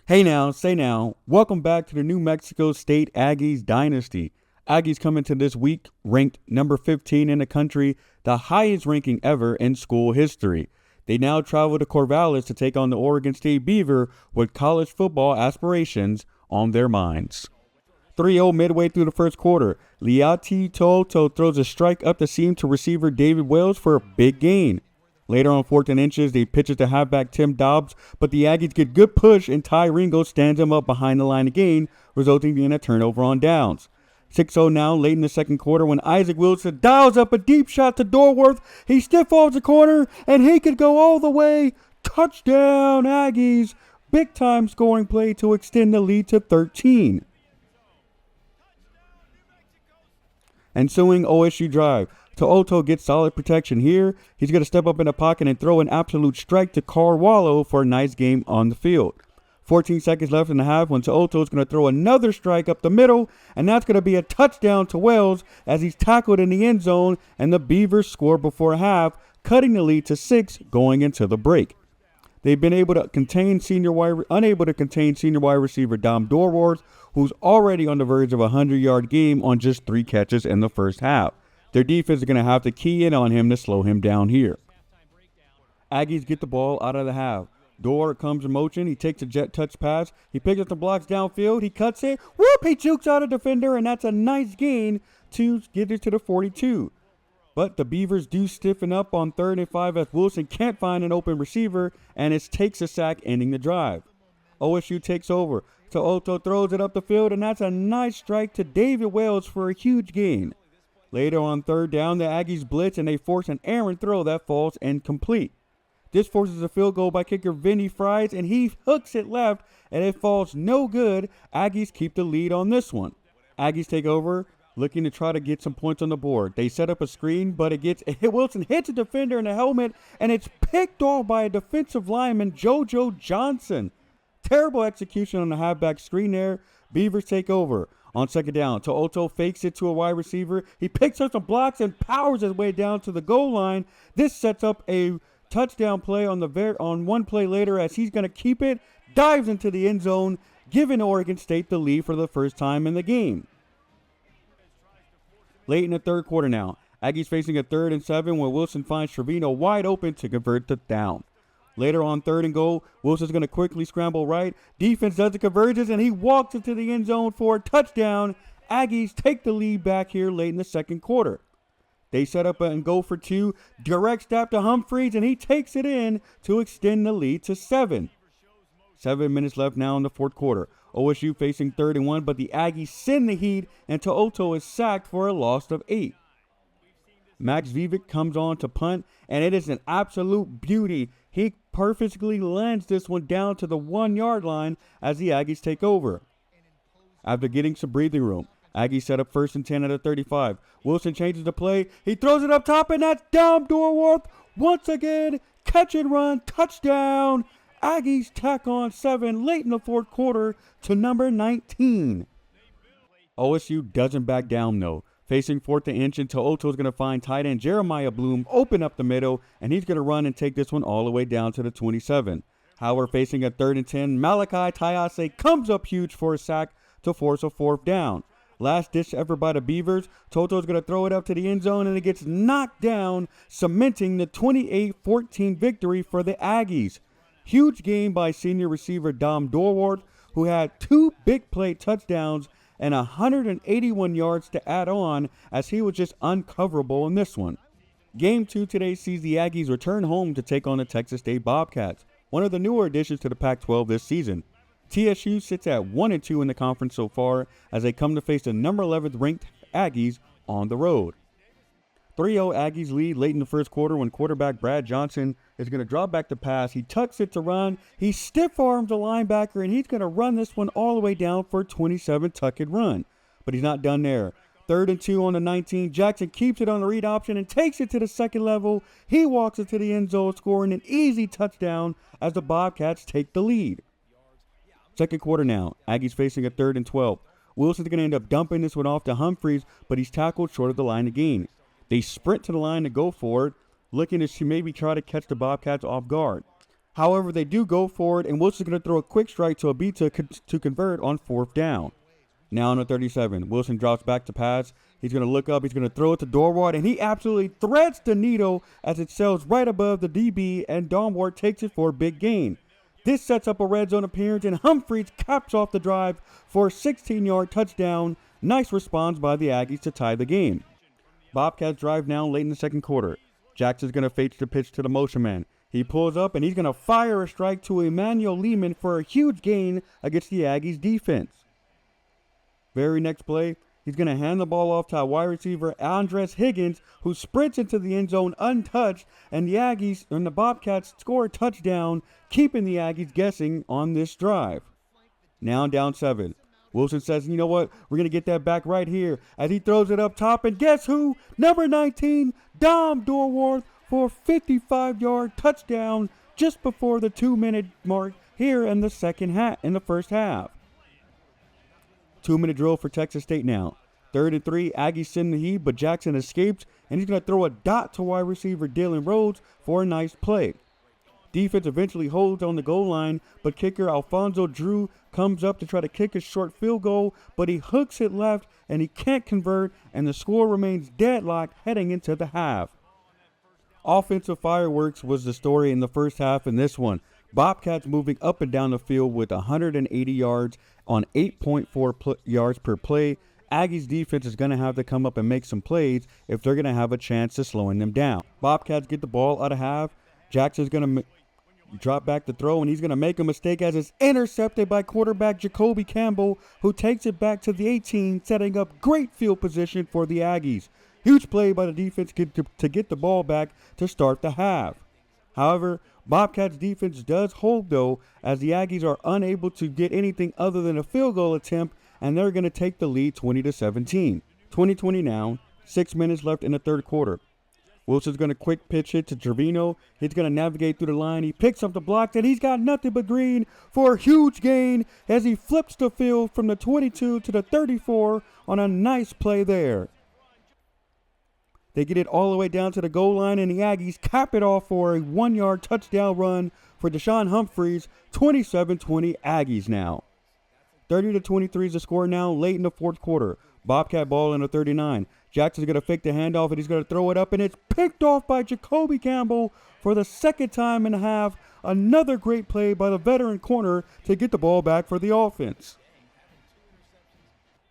Hey now, say now, welcome back to the New Mexico State Aggies Dynasty. Aggies come into this week ranked number 15 in the country, the highest ranking ever in school history. They now travel to Corvallis to take on the Oregon State Beaver with college football aspirations on their minds. 3-0 midway through the first quarter. Liati Toto throws a strike up the seam to receiver David Wells for a big gain. Later on 4th and inches, they pitch it to halfback Tim Dobbs, but the Aggies get good push and Ty Ringo stands him up behind the line of gain, resulting in a turnover on downs. 6-0 now, late in the second quarter, when Isaac Wilson dials up a deep shot to Dorworth. He stiff arms the corner, and he could go all the way. Touchdown, Aggies. Big time scoring play to extend the lead to 13. Ensuing OSU drive. To'oto gets solid protection here. He's going to step up in the pocket and throw an absolute strike to Carwallo for a nice game on the field. 14 seconds left in the half when To'oto is going to throw another strike up the middle, and that's going to be a touchdown to Wells as he's tackled in the end zone, and the Beavers score before half, cutting the lead to 6 going into the break. They've been unable to contain senior wide receiver Dom Dorworth, who's already on the verge of a 100-yard game on just 3 catches in the first half. Their defense is going to have to key in on him to slow him down here. Aggies get the ball out of the half. Dorr comes in motion. He takes a jet touch pass. He picks up the blocks downfield. He cuts it. Whoop! He jukes out a defender, and that's a nice gain to get it to the 42. But the Beavers do stiffen up on 3rd and 5 as Wilson can't find an open receiver, and it takes a sack, ending the drive. OSU takes over. To'oto throws it up the field, and that's a nice strike to David Wells for a huge gain. Later on 3rd down, the Aggies blitz and they force an errant throw that falls incomplete. This forces a field goal by kicker Vinny Fries, and he hooks it left, and it falls no good. Aggies keep the lead on this one. Aggies take over, looking to try to get some points on the board. They set up a screen, but Wilson hits a defender in the helmet, and it's picked off by a defensive lineman, JoJo Johnson. Terrible execution on the halfback screen there. Beavers take over. On 2nd down, To'oto fakes it to a wide receiver. He picks up some blocks and powers his way down to the goal line. This sets up a touchdown play on one play later as he's going to keep it, dives into the end zone, giving Oregon State the lead for the first time in the game. Late in the 3rd quarter now, Aggies facing a 3rd and 7 where Wilson finds Trevino wide open to convert the down. Later on 3rd and goal, Wilson's going to quickly scramble right. Defense does the convergence, and he walks into the end zone for a touchdown. Aggies take the lead back here late in the 2nd quarter. They set up and go for 2. Direct snap to Humphreys, and he takes it in to extend the lead to 7. 7 minutes left now in the 4th quarter. OSU facing 3rd and 1, but the Aggies send the heat, and To'oto is sacked for a loss of 8. Max Vivek comes on to punt, and it is an absolute beauty. He perfectly lands this one down to the 1-yard line as the Aggies take over. After getting some breathing room, Aggies set up 1st and 10 at a 35. Wilson changes the play. He throws it up top, and that's Dom Dorworth. Once again, catch and run, touchdown. Aggies tack on 7 late in the 4th quarter to number 19. OSU doesn't back down, though. Facing 4th and inch, and To'oto is going to find tight end Jeremiah Bloom open up the middle, and he's going to run and take this one all the way down to the 27. Howard facing a 3rd and 10. Malachi Tayase comes up huge for a sack to force a 4th down. Last ditch effort by the Beavers. Toto's going to throw it up to the end zone, and it gets knocked down, cementing the 28-14 victory for the Aggies. Huge game by senior receiver Dom Dorworth, who had 2 big play touchdowns and 181 yards to add on as he was just uncoverable in this one. Game 2 today sees the Aggies return home to take on the Texas State Bobcats, one of the newer additions to the Pac-12 this season. TSU sits at 1-2 in the conference so far as they come to face the number 11th ranked Aggies on the road. 3-0 Aggies lead late in the 1st quarter when quarterback Brad Johnson is going to drop back the pass. He tucks it to run. He stiff arms the linebacker, and he's going to run this one all the way down for a 27 tuck and run. But he's not done there. 3rd and 2 on the 19. Jackson keeps it on the read option and takes it to the 2nd level. He walks into the end zone, scoring an easy touchdown as the Bobcats take the lead. 2nd quarter now. Aggies facing a 3rd and 12. Wilson's going to end up dumping this one off to Humphreys, but he's tackled short of the line of gain. They sprint to the line to go for it, looking to maybe try to catch the Bobcats off guard. However, they do go for it, and Wilson's going to throw a quick strike to Abita to convert on 4th down. Now on the 37, Wilson drops back to pass. He's going to look up. He's going to throw it to Dorwart, and he absolutely threads the needle as it sails right above the DB, and Dorwart takes it for a big gain. This sets up a red zone appearance, and Humphreys caps off the drive for a 16-yard touchdown. Nice response by the Aggies to tie the game. Bobcats drive now late in the second quarter. Jackson's going to fake the pitch to the motion man. He pulls up, and he's going to fire a strike to Emmanuel Lehman for a huge gain against the Aggies defense. Very next play, he's going to hand the ball off to a wide receiver, Andres Higgins, who sprints into the end zone untouched, and the Aggies and the Bobcats score a touchdown, keeping the Aggies guessing on this drive. Now down 7. Wilson says, you know what, we're going to get that back right here, as he throws it up top, and guess who? Number 19, Dom Dorwart, for a 55-yard touchdown just before the 2-minute mark here in the first half. 2-minute drill for Texas State now. 3rd and 3, Aggies send the heat, but Jackson escapes, and he's going to throw a dot to wide receiver Dylan Rhodes for a nice play. Defense eventually holds on the goal line, but kicker Alfonso Drew comes up to try to kick a short field goal, but he hooks it left, and he can't convert, and the score remains deadlocked heading into the half. Offensive fireworks was the story in the first half in this one. Bobcats moving up and down the field with 180 yards on 8.4 yards per play. Aggies defense is going to have to come up and make some plays if they're going to have a chance of slowing them down. Bobcats get the ball out of half. Jackson's going to drop back to throw, and he's going to make a mistake as it's intercepted by quarterback Jacoby Campbell, who takes it back to the 18, setting up great field position for the Aggies. Huge play by the defense to get the ball back to start the half. However, Bobcats defense does hold, though, as the Aggies are unable to get anything other than a field goal attempt, and they're going to take the lead 20-17. 20-20 now, 6 minutes left in the third quarter. Wilson's going to quick pitch it to Trevino. He's going to navigate through the line. He picks up the block, and he's got nothing but green for a huge gain as he flips the field from the 22 to the 34 on a nice play there. They get it all the way down to the goal line, and the Aggies cap it off for a 1-yard touchdown run for Deshaun Humphreys. 27-20 Aggies now. 30-23 is the score now late in the fourth quarter. Bobcat ball in the 39. Jackson's going to fake the handoff, and he's going to throw it up, and it's picked off by Jacoby Campbell for the second time in a half. Another great play by the veteran corner to get the ball back for the offense.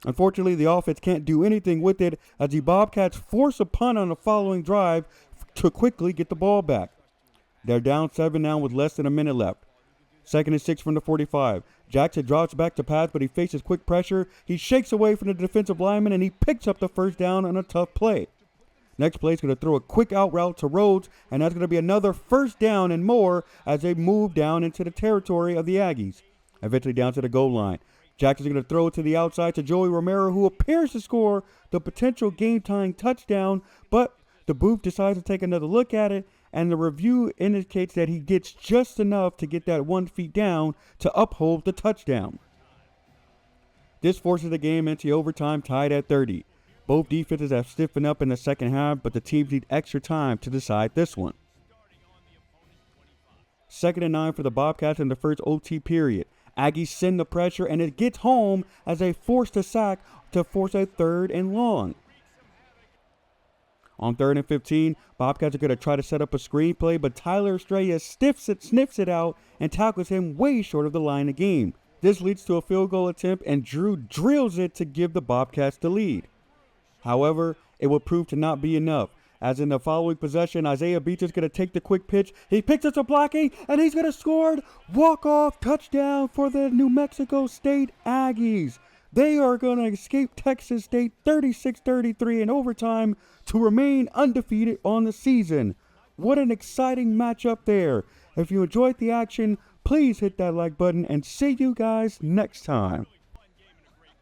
Unfortunately, the offense can't do anything with it as the Bobcats force a punt on the following drive to quickly get the ball back. They're down 7 now with less than a minute left. 2nd and 6 from the 45. Jackson drops back to pass, but he faces quick pressure. He shakes away from the defensive lineman, and he picks up the first down on a tough play. Next play is going to throw a quick out route to Rhodes, and that's going to be another first down and more as they move down into the territory of the Aggies. Eventually down to the goal line. Jackson's going to throw it to the outside to Joey Romero, who appears to score the potential game-tying touchdown, but the booth decides to take another look at it, and the review indicates that he gets just enough to get that 1 foot down to uphold the touchdown. This forces the game into overtime tied at 30. Both defenses have stiffened up in the second half, but the teams need extra time to decide this one. 2nd and 9 for the Bobcats in the first OT period. Aggies send the pressure, and it gets home as they force the sack to force a 3rd and long. On 3rd and 15, Bobcats are going to try to set up a screen play, but Tyler Estrella sniffs it out and tackles him way short of the line of game. This leads to a field goal attempt, and Drew drills it to give the Bobcats the lead. However, it will prove to not be enough, as in the following possession, Isaiah Beach is going to take the quick pitch. He picks up some blocking, and he's going to score walk-off touchdown for the New Mexico State Aggies. They are going to escape Texas State 36-33 in overtime to remain undefeated on the season. What an exciting matchup there. If you enjoyed the action, please hit that like button, and see you guys next time.